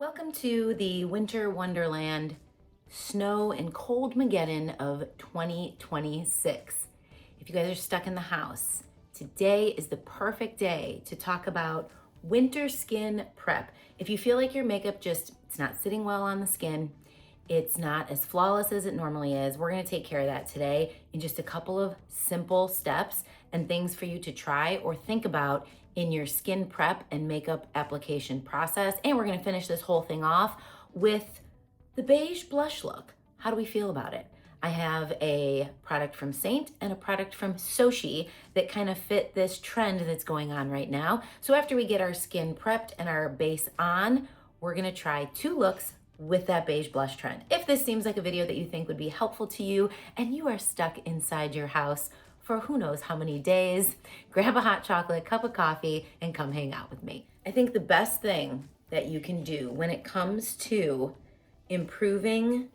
Welcome to the winter wonderland, snow and cold Mageddon of 2026. If you guys are stuck in the house, today is the perfect day to talk about winter skin prep. If you feel like your makeup it's not sitting well on the skin, it's not as flawless as it normally is, we're gonna take care of that today in just a couple of simple steps and things for you to try or think about in your skin prep and makeup application process. And we're gonna finish this whole thing off with the beige blush look. How do we feel about it? I have a product from Seint and a product from Soshe that kind of fit this trend that's going on right now. So after we get our skin prepped and our base on, we're gonna try two looks with that beige blush trend. If this seems like a video that you think would be helpful to you and you are stuck inside your house for who knows how many days, grab a hot chocolate, cup of coffee, and come hang out with me. I think the best thing that you can do when it comes to improving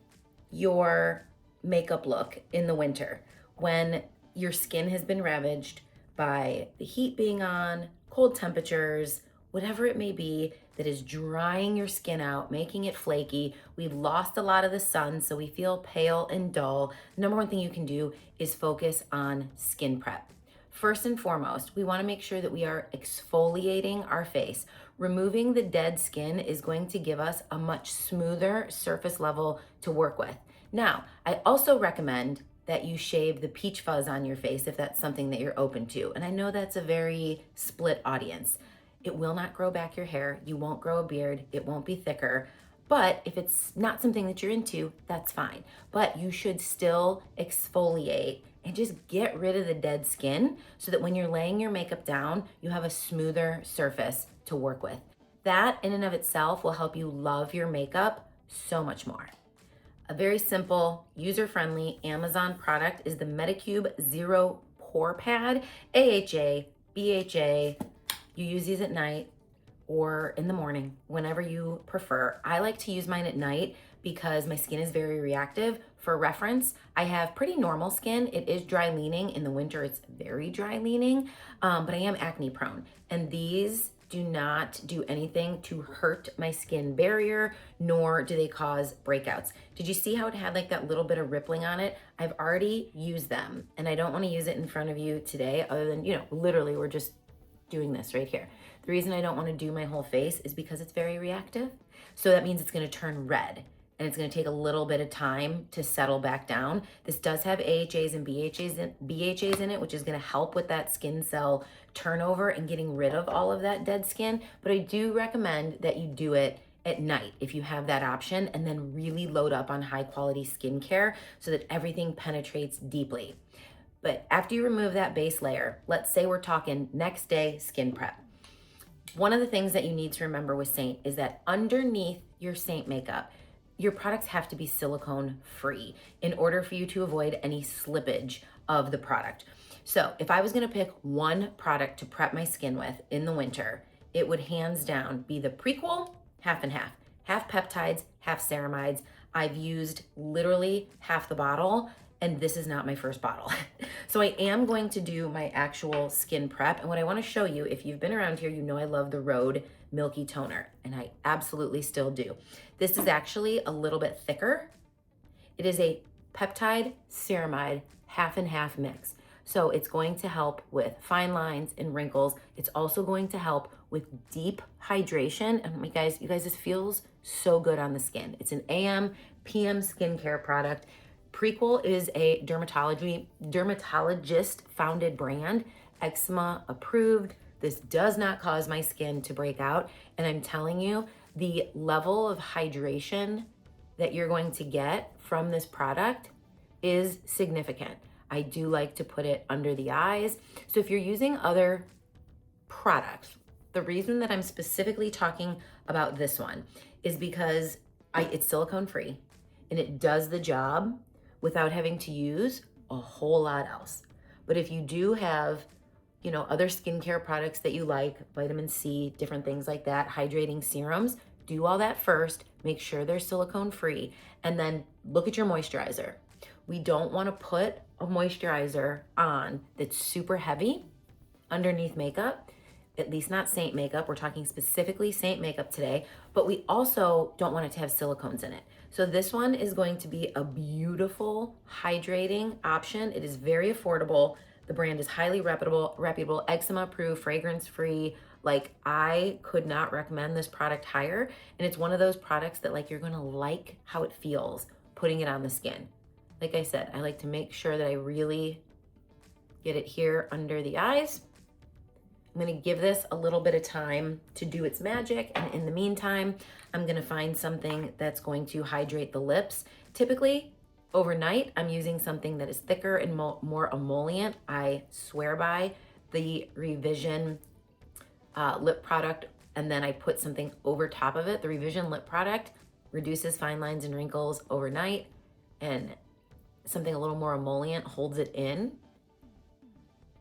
your makeup look in the winter, when your skin has been ravaged by the heat being on, cold temperatures, whatever it may be that is drying your skin out, making it flaky. We've lost a lot of the sun, so we feel pale and dull. Number one thing you can do is focus on skin prep. First and foremost, we wanna make sure that we are exfoliating our face. Removing the dead skin is going to give us a much smoother surface level to work with. Now, I also recommend that you shave the peach fuzz on your face if that's something that you're open to. And I know that's a very split audience. It will not grow back your hair. You won't grow a beard. It won't be thicker. But if it's not something that you're into, that's fine. But you should still exfoliate and just get rid of the dead skin so that when you're laying your makeup down, you have a smoother surface to work with. That in and of itself will help you love your makeup so much more. A very simple, user-friendly Amazon product is the Medicube Zero Pore Pad, AHA, BHA. You use these at night or in the morning, whenever you prefer. I like to use mine at night because my skin is very reactive. For reference, I have pretty normal skin. It is dry leaning. In the winter, it's very dry leaning, but I am acne prone. And these do not do anything to hurt my skin barrier, nor do they cause breakouts. Did you see how it had like that little bit of rippling on it? I've already used them, and I don't want to use it in front of you today other than, literally we're just doing this right here. The reason I don't want to do my whole face is because it's very reactive. So that means it's going to turn red and it's going to take a little bit of time to settle back down. This does have AHAs and BHAs in it, which is going to help with that skin cell turnover and getting rid of all of that dead skin. But I do recommend that you do it at night if you have that option, and then really load up on high quality skincare so that everything penetrates deeply. But after you remove that base layer, let's say we're talking next day skin prep. One of the things that you need to remember with Seint is that underneath your Seint makeup, your products have to be silicone free in order for you to avoid any slippage of the product. So if I was gonna pick one product to prep my skin with in the winter, it would hands down be the Prequel, half and half. Half peptides, half ceramides. I've used literally half the bottle, and this is not my first bottle. So I am going to do my actual skin prep. And what I wanna show you, if you've been around here, you know I love the Rhode Milky Toner, and I absolutely still do. This is actually a little bit thicker. It is a peptide ceramide half and half mix. So it's going to help with fine lines and wrinkles. It's also going to help with deep hydration. And you guys, this feels so good on the skin. It's an AM, PM skincare product. Prequel is a dermatologist founded brand, eczema approved. This does not cause my skin to break out. And I'm telling you, the level of hydration that you're going to get from this product is significant. I do like to put it under the eyes. So if you're using other products, the reason that I'm specifically talking about this one is because it's silicone free and it does the job without having to use a whole lot else. But if you do have, other skincare products that you like, vitamin C, different things like that, hydrating serums, do all that first, make sure they're silicone free, and then look at your moisturizer. We don't want to put a moisturizer on that's super heavy underneath makeup at least not Seint makeup. We're talking specifically Seint makeup today, but we also don't want it to have silicones in it. So this one is going to be a beautiful hydrating option. It is very affordable. The brand is highly reputable, eczema proof, fragrance free. Like, I could not recommend this product higher. And it's one of those products that like you're gonna like how it feels putting it on the skin. Like I said, I like to make sure that I really get it here under the eyes. I'm gonna give this a little bit of time to do its magic. And in the meantime, I'm gonna find something that's going to hydrate the lips. Typically, overnight, I'm using something that is thicker and more emollient. I swear by the Revision lip product, and then I put something over top of it. The Revision lip product reduces fine lines and wrinkles overnight, and something a little more emollient holds it in.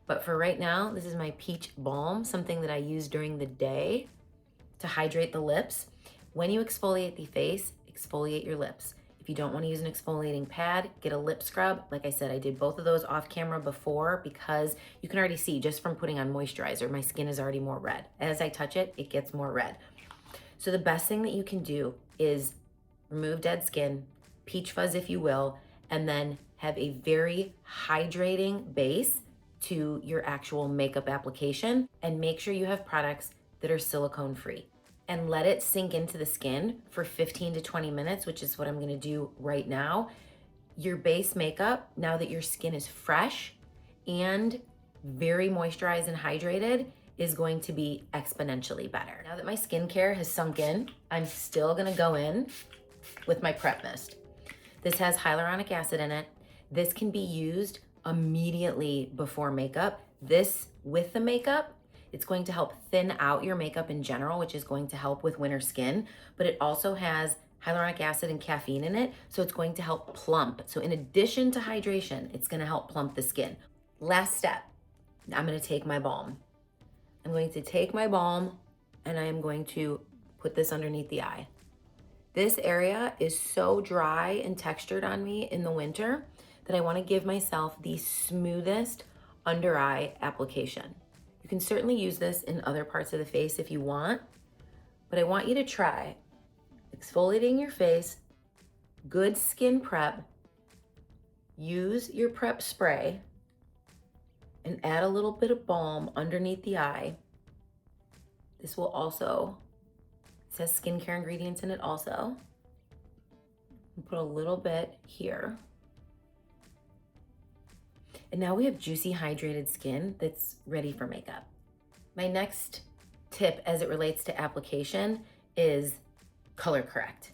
But for right now, this is my Peach Balm, something that I use during the day to hydrate the lips. When you exfoliate the face, exfoliate your lips. If you don't want to use an exfoliating pad, get a lip scrub. Like I said, I did both of those off camera before because you can already see just from putting on moisturizer, my skin is already more red. As I touch it, it gets more red. So the best thing that you can do is remove dead skin, peach fuzz if you will, and then have a very hydrating base to your actual makeup application, and make sure you have products that are silicone free. And let it sink into the skin for 15 to 20 minutes, which is what I'm gonna do right now. Your base makeup, now that your skin is fresh and very moisturized and hydrated, is going to be exponentially better. Now that my skincare has sunk in, I'm still gonna go in with my Prep Mist. This has hyaluronic acid in it. This can be used immediately before makeup. This with the makeup, it's going to help thin out your makeup in general, which is going to help with winter skin, but it also has hyaluronic acid and caffeine in it, so it's going to help plump. So in addition to hydration, it's gonna help plump the skin. Last step, I'm gonna take my balm. I'm going to take my balm and I am going to put this underneath the eye. This area is so dry and textured on me in the winter that I wanna give myself the smoothest under eye application. You can certainly use this in other parts of the face if you want, but I want you to try exfoliating your face, good skin prep, use your prep spray, and add a little bit of balm underneath the eye. This will also, it says skincare ingredients in it also. Put a little bit here. And now we have juicy, hydrated skin that's ready for makeup. My next tip as it relates to application is color correct.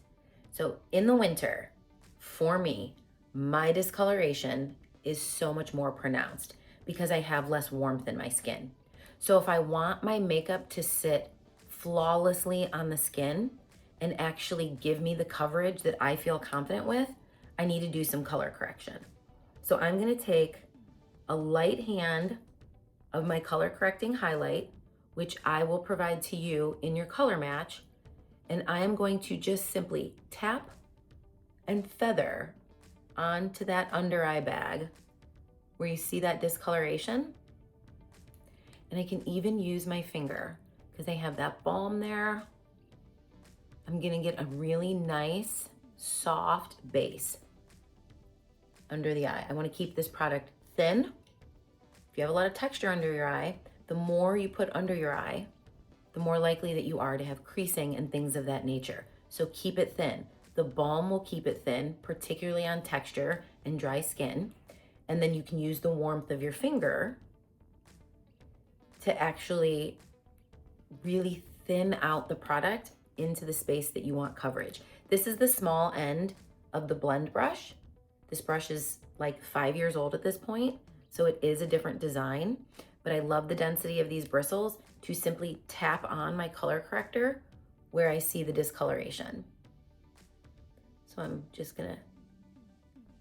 So in the winter, for me, my discoloration is so much more pronounced because I have less warmth in my skin. So if I want my makeup to sit flawlessly on the skin and actually give me the coverage that I feel confident with, I need to do some color correction. So I'm gonna take a light hand of my color correcting highlight, which I will provide to you in your color match, and I am going to just simply tap and feather onto that under eye bag where you see that discoloration. And I can even use my finger because I have that balm there. I'm gonna get a really nice, soft base under the eye. I wanna keep this product thin. If you have a lot of texture under your eye, the more you put under your eye, the more likely that you are to have creasing and things of that nature. So keep it thin. The balm will keep it thin, particularly on texture and dry skin. And then you can use the warmth of your finger to actually really thin out the product into the space that you want coverage. This is the small end of the blend brush. This brush is like 5 years old at this point, so it is a different design, but I love the density of these bristles to simply tap on my color corrector where I see the discoloration. So I'm just gonna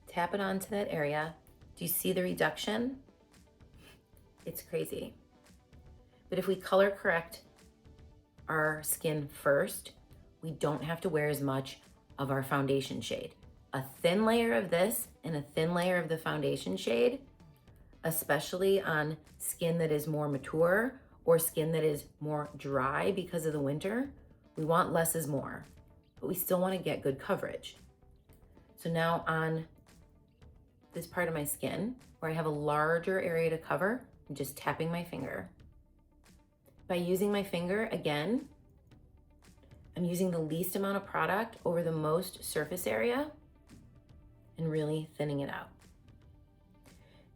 tap it onto that area. Do you see the reduction? It's crazy. But if we color correct our skin first, we don't have to wear as much of our foundation shade. A thin layer of this and a thin layer of the foundation shade, especially on skin that is more mature or skin that is more dry because of the winter, we want less is more, but we still want to get good coverage. So now on this part of my skin where I have a larger area to cover, I'm just tapping my finger. By using my finger, again, I'm using the least amount of product over the most surface area and really thinning it out.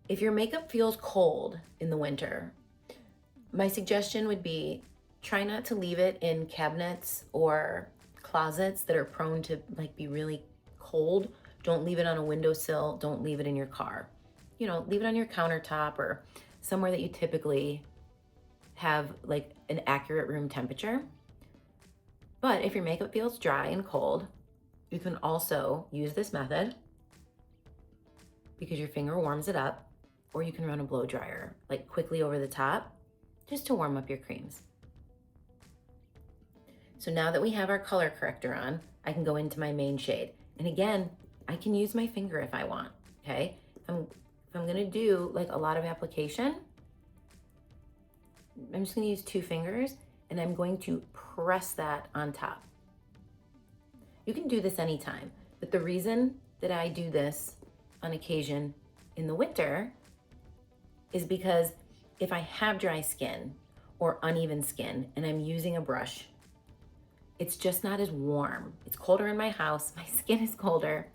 If your makeup feels cold in the winter, my suggestion would be try not to leave it in cabinets or closets that are prone to be really cold. Don't leave it on a windowsill. Don't leave it in your car. Leave it on your countertop or somewhere that you typically have an accurate room temperature. But if your makeup feels dry and cold, you can also use this method because your finger warms it up, or you can run a blow dryer quickly over the top just to warm up your creams. So now that we have our color corrector on, I can go into my main shade. And again, I can use my finger if I want, okay? If I'm gonna do a lot of application, I'm just gonna use 2 fingers and I'm going to press that on top. You can do this anytime, but the reason that I do this on occasion in the winter is because if I have dry skin or uneven skin and I'm using a brush, it's just not as warm. It's colder in my house, my skin is colder.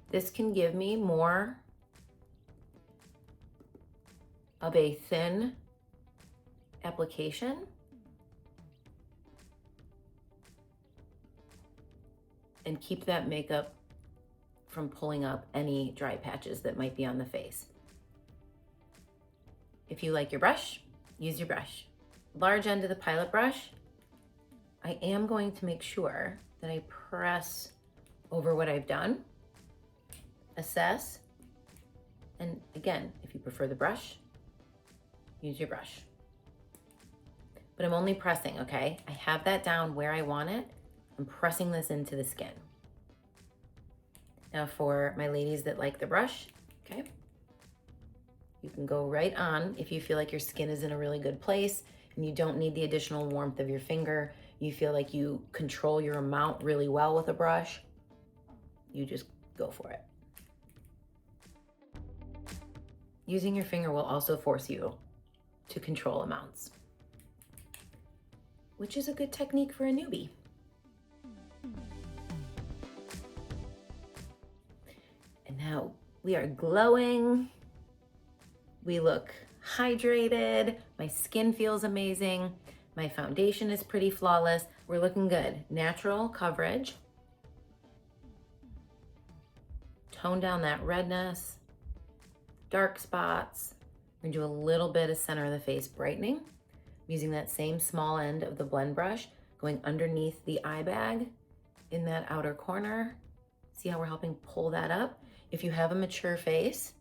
This can give me more of a thin application and keep that makeup from pulling up any dry patches that might be on the face. If you like your brush, use your brush. Large end of the pilot brush, I am going to make sure that I press over what I've done, assess, and again, if you prefer the brush, use your brush. But I'm only pressing, okay? I have that down where I want it. I'm pressing this into the skin. Now for my ladies that like the brush, okay? You can go right on if you feel like your skin is in a really good place and you don't need the additional warmth of your finger. You feel like you control your amount really well with a brush. You just go for it. Using your finger will also force you to control amounts, which is a good technique for a newbie. And now we are glowing. We look hydrated. My skin feels amazing. My foundation is pretty flawless. We're looking good. Natural coverage. Tone down that redness, dark spots. We're gonna do a little bit of center of the face brightening. I'm using that same small end of the blend brush, going underneath the eye bag in that outer corner. See how we're helping pull that up? If you have a mature face,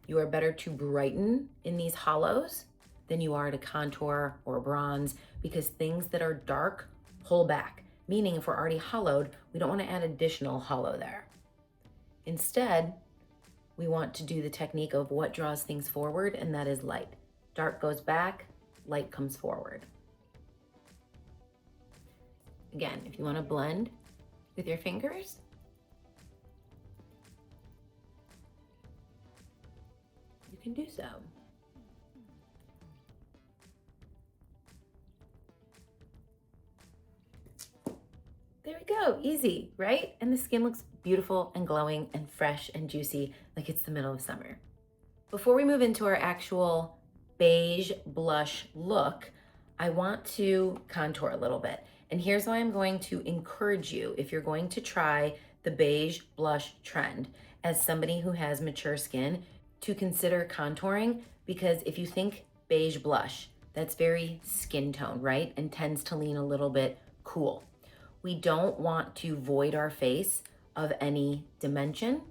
you are better to brighten in these hollows than you are to contour or bronze, because things that are dark pull back. Meaning if we're already hollowed, we don't want to add additional hollow there. Instead, we want to do the technique of what draws things forward, and that is light. Dark goes back, light comes forward. Again, if you want to blend with your fingers, you can do so. There we go, easy, right? And the skin looks beautiful and glowing and fresh and juicy like it's the middle of summer. Before we move into our actual beige blush look, I want to contour a little bit. And here's why I'm going to encourage you, if you're going to try the beige blush trend as somebody who has mature skin, to consider contouring, because if you think beige blush, that's very skin tone, right? And tends to lean a little bit cool. We don't want to void our face of any dimension.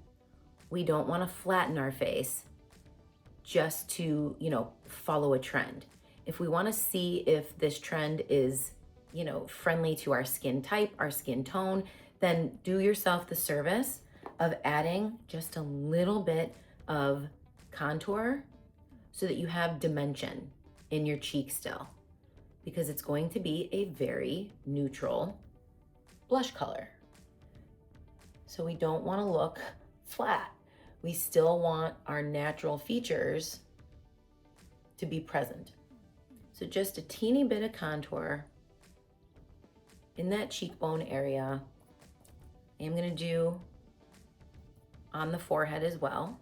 We don't want to flatten our face just to, follow a trend. If we want to see if this trend is, friendly to our skin type, our skin tone, then do yourself the service of adding just a little bit of contour so that you have dimension in your cheek still. because it's going to be a very neutral blush color. So we don't want to look flat. We still want our natural features to be present. So just a teeny bit of contour in that cheekbone area. I'm gonna do on the forehead as well.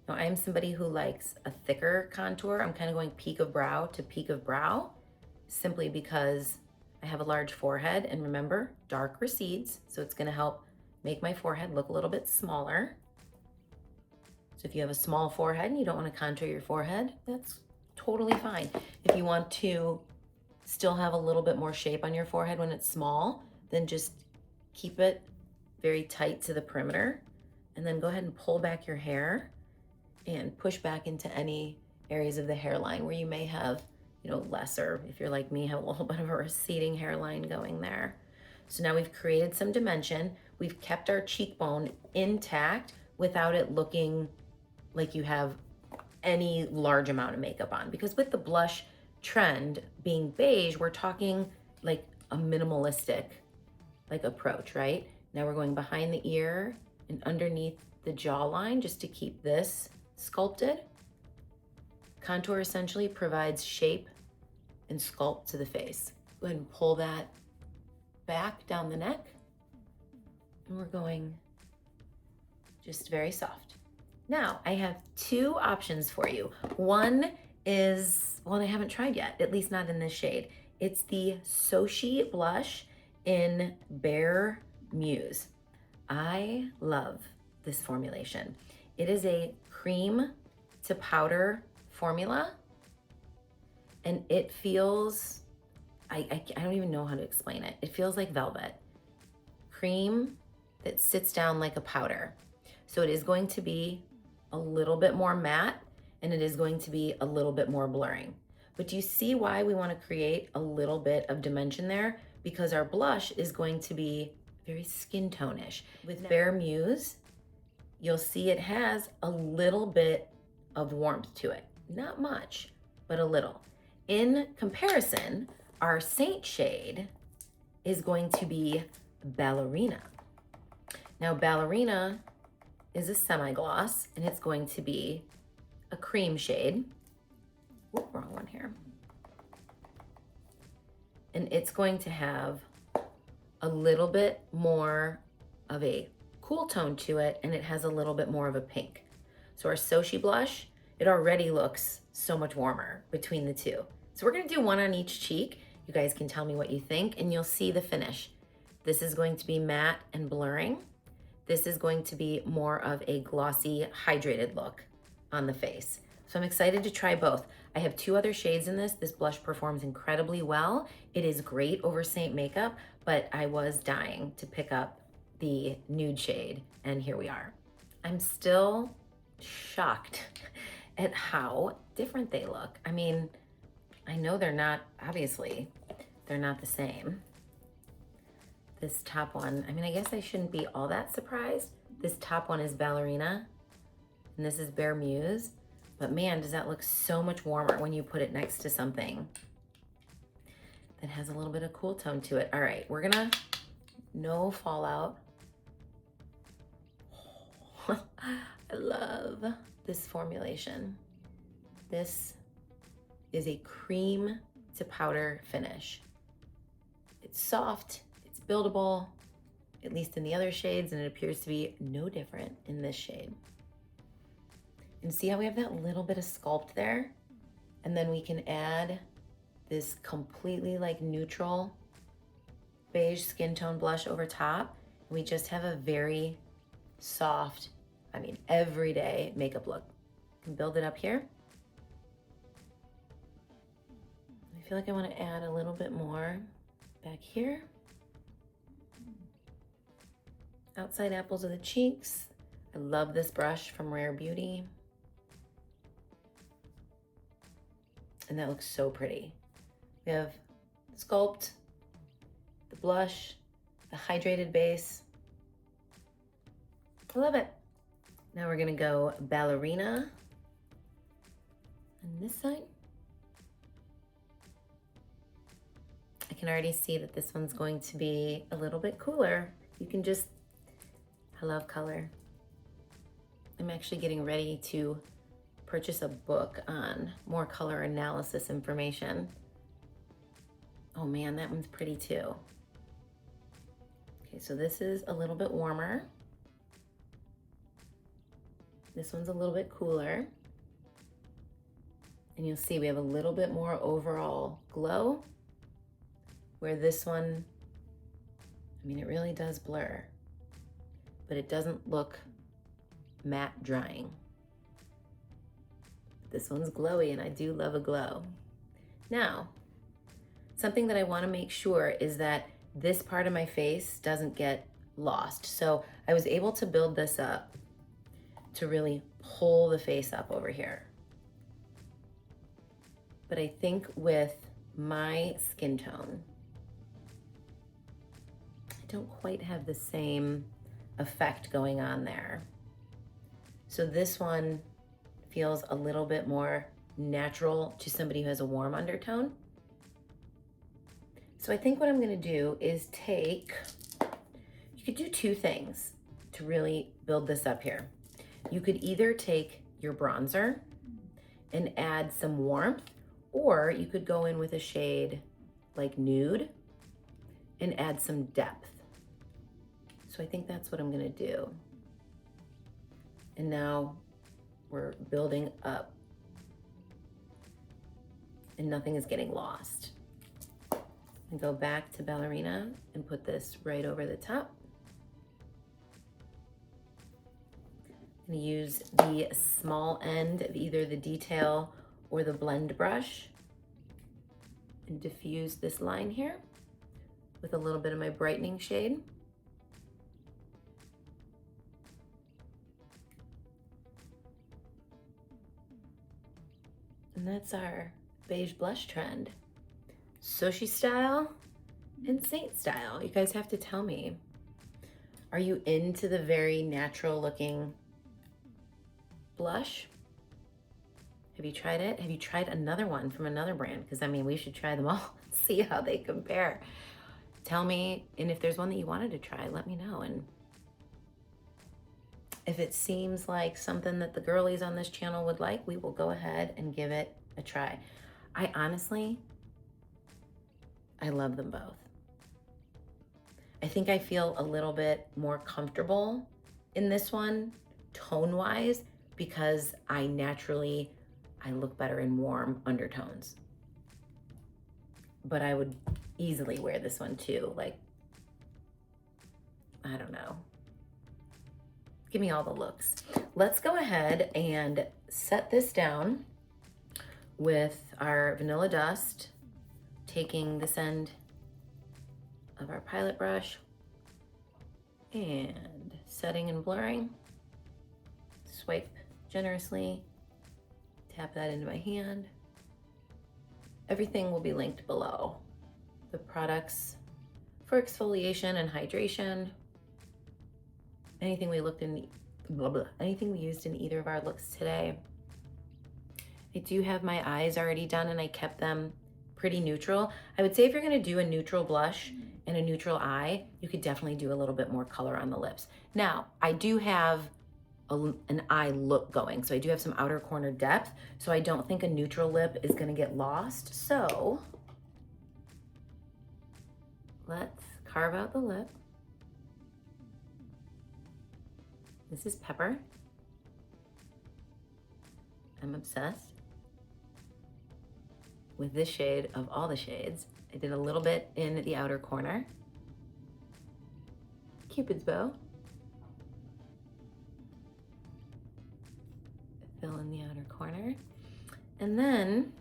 Now I'm somebody who likes a thicker contour. I'm kind of going peak of brow to peak of brow, simply because I have a large forehead, and remember, dark recedes, so it's gonna help make my forehead look a little bit smaller. So if you have a small forehead and you don't want to contour your forehead, that's totally fine. If you want to still have a little bit more shape on your forehead when it's small, then just keep it very tight to the perimeter, and then go ahead and pull back your hair and push back into any areas of the hairline where you may have, you know, lesser, if you're like me, have a little bit of a receding hairline going there. So now we've created some dimension. We've kept our cheekbone intact without it looking like you have any large amount of makeup on. Because with the blush trend being beige, we're talking like a minimalistic like approach, right? Now we're going behind the ear and underneath the jawline just to keep this sculpted. Contour essentially provides shape and sculpt to the face. Go ahead and pull that back down the neck. And we're going just very soft. Now I have two options for you. One is one I haven't tried yet, at least not in this shade. It's the Soshe blush in Bare Muse. I love this formulation. It is a cream to powder formula, and it feels, I don't even know how to explain it. It feels like velvet. Cream that sits down like a powder. So it is going to be a little bit more matte, and it is going to be a little bit more blurring. But do you see why we want to create a little bit of dimension there? Because our blush is going to be very skin tone-ish. With Bare Muse, you'll see it has a little bit of warmth to it. Not much, but a little. In comparison, our Seint shade is going to be Ballerina. Now, Ballerina is a semi-gloss, and it's going to be a cream shade. Whoop, wrong one here. And it's going to have a little bit more of a cool tone to it, and it has a little bit more of a pink. So our Soshe blush, it already looks so much warmer between the two. So we're gonna do one on each cheek. You guys can tell me what you think, and you'll see the finish. This is going to be matte and blurring. This is going to be more of a glossy, hydrated look on the face. So I'm excited to try both. I have two other shades in this. This blush performs incredibly well. It is great over Seint makeup, but I was dying to pick up the nude shade, and here we are. I'm still shocked at how different they look. I mean, I know they're not, obviously, they're not the same. This top one, I mean, I guess I shouldn't be all that surprised. This top one is Ballerina, and this is Bare Muse. But man, does that look so much warmer when you put it next to something that has a little bit of cool tone to it. All right, we're gonna, no fallout. I love this formulation. This is a cream to powder finish. It's soft, it's buildable, at least in the other shades, and it appears to be no different in this shade. And see how we have that little bit of sculpt there? And then we can add this completely like neutral beige skin tone blush over top. And we just have a very soft, I mean, everyday makeup look. You can build it up here. I feel like I want to add a little bit more back here. Outside apples of the cheeks. I love this brush from Rare Beauty. And that looks so pretty. We have the sculpt, the blush, the hydrated base. I love it. Now we're gonna go Ballerina on this side. I can already see that this one's going to be a little bit cooler. You can just, I love color. I'm actually getting ready to purchase a book on more color analysis information. Oh man, that one's pretty too. Okay, so this is a little bit warmer. This one's a little bit cooler. And you'll see we have a little bit more overall glow, where this one, I mean, it really does blur, but it doesn't look matte drying. This one's glowy, and I do love a glow. Now, something that I want to make sure is that this part of my face doesn't get lost. So I was able to build this up to really pull the face up over here. But I think with my skin tone, I don't quite have the same effect going on there. So this one feels a little bit more natural to somebody who has a warm undertone. So I think what I'm gonna do is you could do two things to really build this up here. You could either take your bronzer and add some warmth, or you could go in with a shade like nude and add some depth. So I think that's what I'm gonna do. And now we're building up and nothing is getting lost. And go back to Ballerina and put this right over the top. I'm gonna use the small end of either the detail or the blend brush and diffuse this line here with a little bit of my brightening shade. And that's our beige blush trend. Soshe style and Seint style. You guys have to tell me, are you into the very natural looking blush? Have you tried it? Have you tried another one from another brand? Because I mean, we should try them all and see how they compare. Tell me, and if there's one that you wanted to try, let me know. And if it seems like something that the girlies on this channel would like, we will go ahead and give it a try. I honestly love them both. I think I feel a little bit more comfortable in this one, tone-wise, because I look better in warm undertones. But I would easily wear this one too. Like, I don't know. Give me all the looks. Let's go ahead and set this down with our Vanilla Dust, taking this end of our pilot brush and setting and blurring. Swipe generously, tap that into my hand. Everything will be linked below. The products for exfoliation and hydration, anything we used in either of our looks today. I do have my eyes already done and I kept them pretty neutral. I would say if you're gonna do a neutral blush and a neutral eye, you could definitely do a little bit more color on the lips. Now, I do have an eye look going, so I do have some outer corner depth, so I don't think a neutral lip is gonna get lost. So let's carve out the lip. This is Pepper. I'm obsessed with this shade of all the shades. I did a little bit in the outer corner. Cupid's bow. Fill in the outer corner. And then,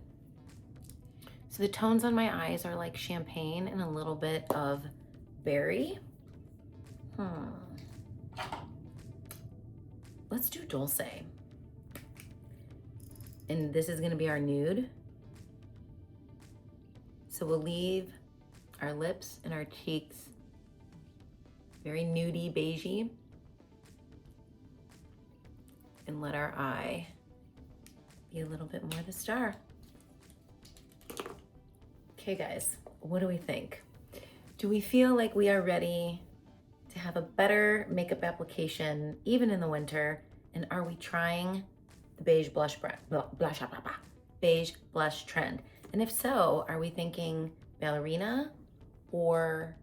so the tones on my eyes are like champagne and a little bit of berry. Let's do Dulce. And this is gonna be our nude. So we'll leave our lips and our cheeks very nudie, beigey, and let our eye be a little bit more the star. Okay guys, what do we think? Do we feel like we are ready to have a better makeup application even in the winter? And are we trying the beige beige blush trend? And if so, are we thinking Ballerina or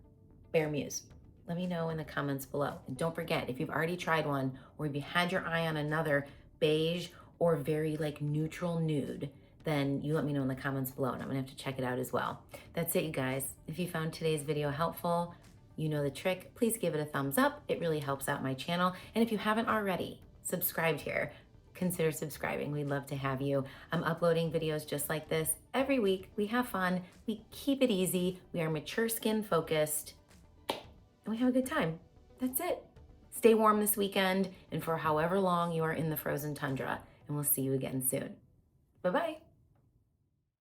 Bare Muse? Let me know in the comments below. And don't forget, if you've already tried one or if you had your eye on another beige or very like neutral nude, then you let me know in the comments below and I'm gonna have to check it out as well. That's it, you guys. If you found today's video helpful, you know the trick. Please give it a thumbs up. It really helps out my channel. And if you haven't already subscribed here, consider subscribing. We'd love to have you. I'm uploading videos just like this every week. We have fun. We keep it easy. We are mature skin focused and we have a good time. That's it. Stay warm this weekend and for however long you are in the frozen tundra. And we'll see you again soon. Bye-bye.